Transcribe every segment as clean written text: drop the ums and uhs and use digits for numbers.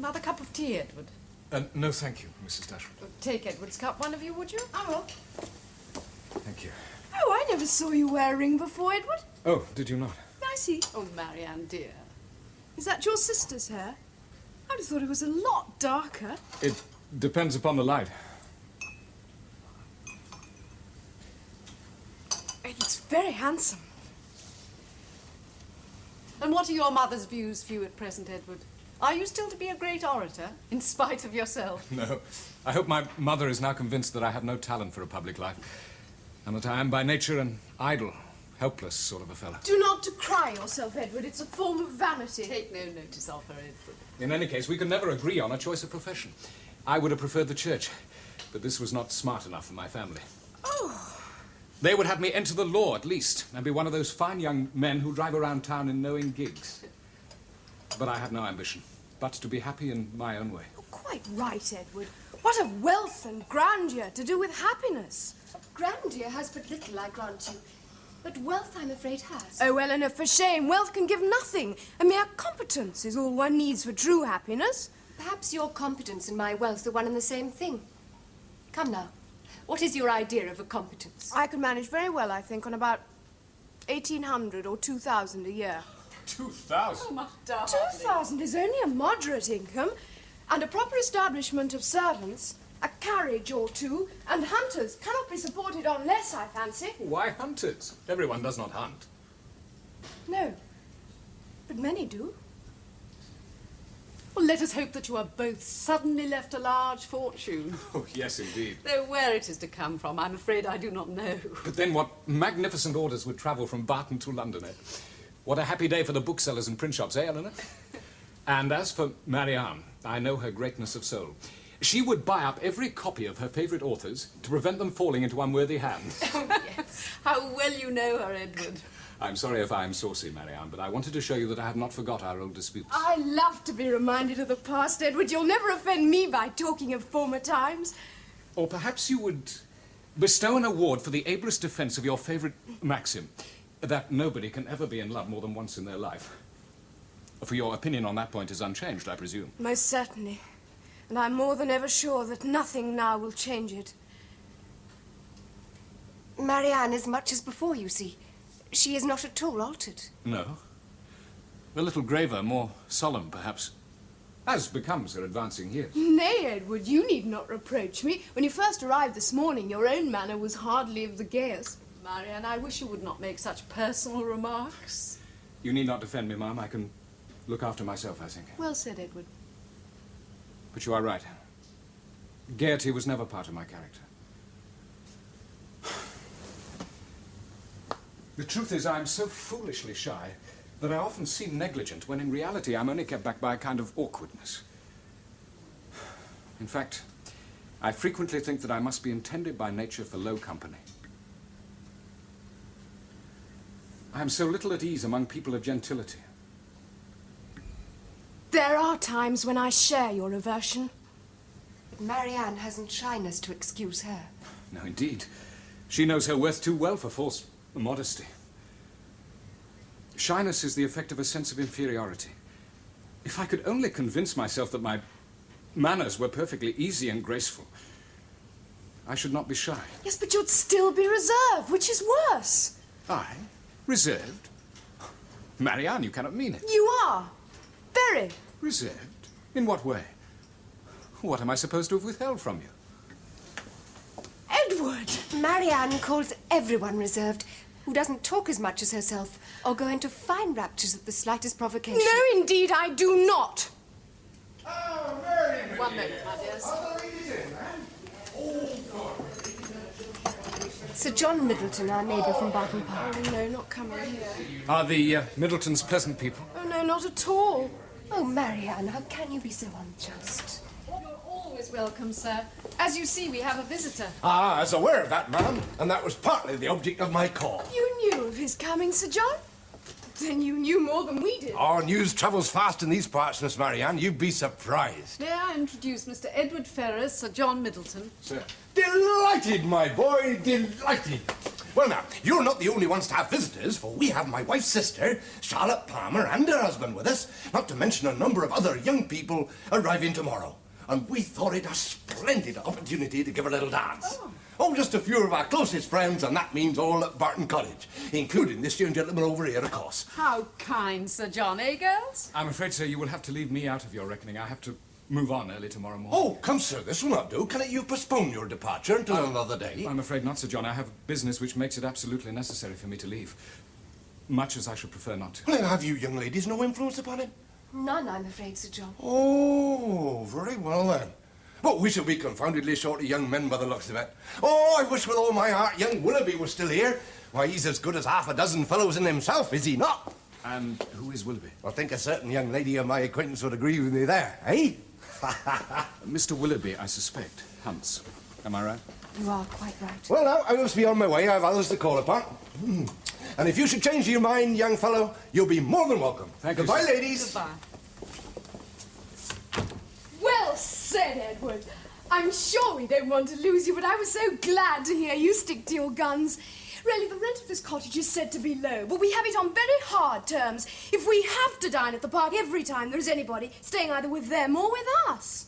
Another cup of tea, Edward? No, thank you, Mrs. Dashwood. Take Edward's cup, one of you, would you? I will. Thank you. Oh, I never saw you wear a ring before, Edward. Oh, did you not? I see. Oh, Marianne, dear. Is that your sister's hair? I'd have thought it was a lot darker. It depends upon the light. It's very handsome. And what are your mother's views for you at present, Edward? Are you still to be a great orator, in spite of yourself? No. I hope my mother is now convinced that I have no talent for a public life, and that I am by nature an idle, helpless sort of a fellow. Do not decry yourself, Edward. It's a form of vanity. Take no notice of her, Edward. In any case, we could never agree on a choice of profession. I would have preferred the church, but this was not smart enough for my family. Oh. They would have me enter the law, at least, and be one of those fine young men who drive around town in knowing gigs. But I have no ambition, but to be happy in my own way. You're quite right, Edward. What have wealth and grandeur to do with happiness? Grandeur has but little, I grant you. But wealth, I'm afraid, has. Oh, Elinor, for shame. Wealth can give nothing. A mere competence is all one needs for true happiness. Perhaps your competence and my wealth are one and the same thing. Come now. What is your idea of a competence? I could manage very well, I think, on about 1,800 or 2,000 a year. 2,000? Oh, my darling. 2,000 is only a moderate income. And a proper establishment of servants, a carriage or two, and hunters cannot be supported on less, I fancy. Why hunters? Everyone does not hunt. No, but many do. Well, let us hope that you are both suddenly left a large fortune. Oh, yes, indeed. Though where it is to come from, I'm afraid I do not know. But then what magnificent orders would travel from Barton to London, eh? What a happy day for the booksellers and print shops, eh, Elinor? And as for Marianne, I know her greatness of soul. She would buy up every copy of her favourite authors to prevent them falling into unworthy hands. Oh, yes. How well you know her, Edward. I'm sorry if I am saucy, Marianne, but I wanted to show you that I have not forgot our old disputes. I love to be reminded of the past, Edward. You'll never offend me by talking of former times. Or perhaps you would bestow an award for the ablest defence of your favourite maxim, that nobody can ever be in love more than once in their life. For your opinion on that point is unchanged, I presume. Most certainly. And I'm more than ever sure that nothing now will change it. Marianne is much as before, you see. She is not at all altered. No. A little graver, more solemn, perhaps. As becomes her advancing years. Nay, Edward, you need not reproach me. When you first arrived this morning, your own manner was hardly of the gayest. Marianne, I wish you would not make such personal remarks. You need not defend me, ma'am. I can look after myself, I think. Well said, Edward. But you are right. Gaiety was never part of my character. The truth is, I'm so foolishly shy that I often seem negligent, when in reality I'm only kept back by a kind of awkwardness. In fact, I frequently think that I must be intended by nature for low company. I am so little at ease among people of gentility. There are times when I share your aversion. But Marianne hasn't shyness to excuse her. No, indeed. She knows her worth too well for false modesty. Shyness is the effect of a sense of inferiority. If I could only convince myself that my manners were perfectly easy and graceful, I should not be shy. Yes, but you'd still be reserved, which is worse. I? Reserved? Marianne, you cannot mean it. You are. Very. Reserved? In what way? What am I supposed to have withheld from you? Edward! Marianne calls everyone reserved, who doesn't talk as much as herself, or go into fine raptures at the slightest provocation. No, indeed, I do not. Oh, Mary! One moment, my dears. Oh, he's in, man. Oh, God. Sir John Middleton, our neighbour from Barton Park. Oh, no, not coming here. Are the Middletons pleasant people? Oh, no, not at all. Oh, Marianne, how can you be so unjust? You're always welcome, sir. As you see, we have a visitor. Ah, I was aware of that, ma'am, and that was partly the object of my call. You knew of his coming, Sir John? Then you knew more than we did. Our news travels fast in these parts, Miss Marianne. You'd be surprised. May I introduce Mr. Edward Ferrars, Sir John Middleton? Sir. Delighted, my boy, delighted. Well, now, you're not the only ones to have visitors, for we have my wife's sister, Charlotte Palmer, and her husband with us, not to mention a number of other young people arriving tomorrow. And we thought it a splendid opportunity to give a little dance. Oh, just a few of our closest friends, and that means all at Barton Cottage, including this young gentleman over here, of course. How kind, Sir John, eh, girls? I'm afraid, sir, you will have to leave me out of your reckoning. I have to move on early tomorrow morning. Oh, come, sir, this will not do. Cannot you postpone your departure until another day? I'm afraid not, Sir John. I have business which makes it absolutely necessary for me to leave. Much as I should prefer not to. Well, have you young ladies no influence upon it? None, I'm afraid, Sir John. Oh, very well, then. But we shall be confoundedly short of young men by the looks of it. Oh, I wish with all my heart young Willoughby was still here. Why, he's as good as half a dozen fellows in himself, is he not? And who is Willoughby? I think a certain young lady of my acquaintance would agree with me there, eh? Mr. Willoughby, I suspect, hunts. Am I right? You are quite right. Well, now, I must be on my way. I have others to call upon. And if you should change your mind, young fellow, you'll be more than welcome. Thank you, Goodbye, sir. ladies. Goodbye. Well said, Edward. I'm sure we don't want to lose you, but I was so glad to hear you stick to your guns. Really, the rent of this cottage is said to be low, but we have it on very hard terms. If we have to dine at the park every time there's anybody staying either with them or with us.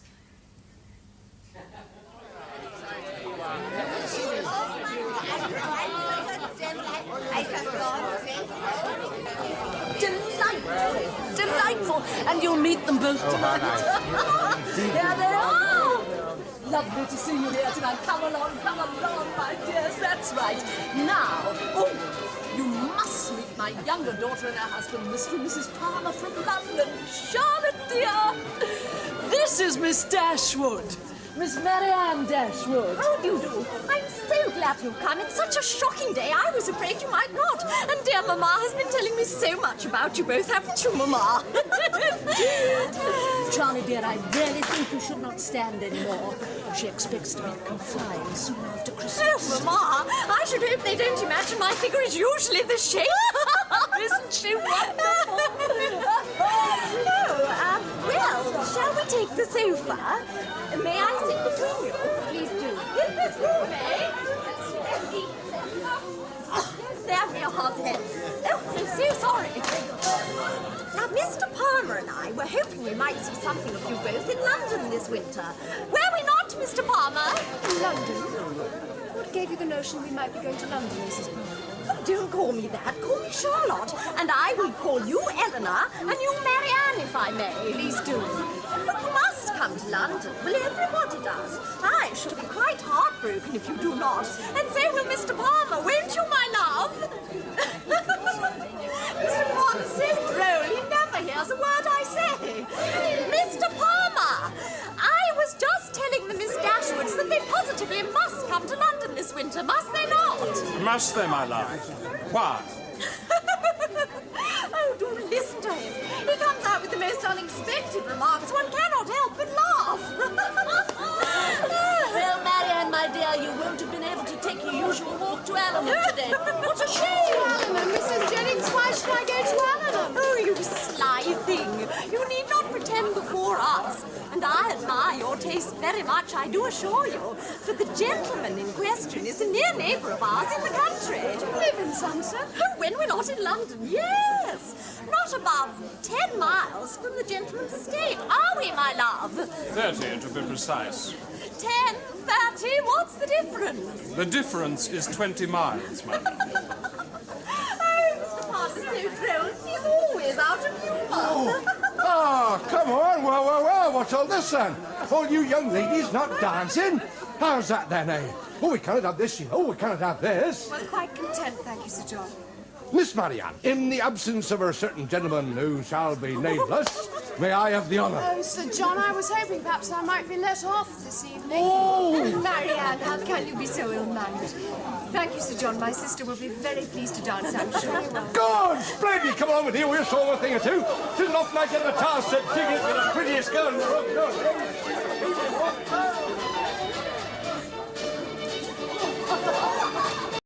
Delightful, delightful. And you'll meet them both tonight. There they are. Lovely to see you here tonight. Come along, my dears. That's right. Now, oh, you must meet my younger daughter and her husband, Mr. and Mrs. Palmer from London. Charlotte, dear. This is Miss Dashwood. Miss Marianne Dashwood. How do you do? I'm so glad you've come. It's such a shocking day. I was afraid you might not. And dear Mamma has been telling me so much about you both, haven't you, Mamma? Charlie, dear, I really think you should not stand anymore. She expects to be confined soon after Christmas. Oh, Mamma, I should hope they don't imagine my figure is usually this shape. Isn't she wonderful? Well, shall we take the sofa? May I sit between you? Please do. In this room, eh? There we are then. Oh, I'm so sorry. Now, Mr. Palmer and I were hoping we might see something of you both in London this winter. Were we not, Mr. Palmer? London? What gave you the notion we might be going to London, Mrs. Palmer? Oh, don't call me that. Call me Charlotte. And I will call you Elinor and you Marianne, if I may. Please do. Oh, you must come to London. Well, everybody does. I shall be quite heartbroken if you do not. And so will Mr. Palmer, won't you, my love? Mr. Palmer's so droll. He never hears a word I say. Mr. Palmer, I was just telling the Miss Dashwoods that they positively must come to London this winter, must they not? Must they, my love? Why? Oh, do listen to him. He comes out with the most unexpected remarks. One cannot help but laugh. Well, Marianne, my dear, you won't have been able to take your usual walk to Elinor today. What a shame! Eleanor, Mrs. Jennings, why should I go to Eleanor? Oh, you sly thing. You need not pretend before us. And I admire your taste very much, I do assure you. For the gentleman in question is a near neighbour of ours in the country. Do you live in Somerset? Oh, when we're not in London, yes. Not above 10 miles from the gentleman's estate, are we, my love? 30, to be precise. 10, 30, what's the difference? The difference is 20 miles, my love. Oh, Mr. Palmer's so droll. He's always out of humour. Ah, come on. Well, what's all this then? All you young ladies not dancing? How's that then, eh? Oh, we cannot have this, you know. We cannot have this. Well, quite content, thank you, Sir John. Miss Marianne, in the absence of a certain gentleman who shall be nameless, may I have the honour? Oh, Sir John, I was hoping perhaps I might be let off this evening. Oh! Marianne, how can you be so ill-mannered? Thank you, Sir John. My sister will be very pleased to dance, I'm sure. Good! Splendid! Come along with you. We'll show a thing or two. Isn't often I get the task to dig it with the prettiest girl in the room. No.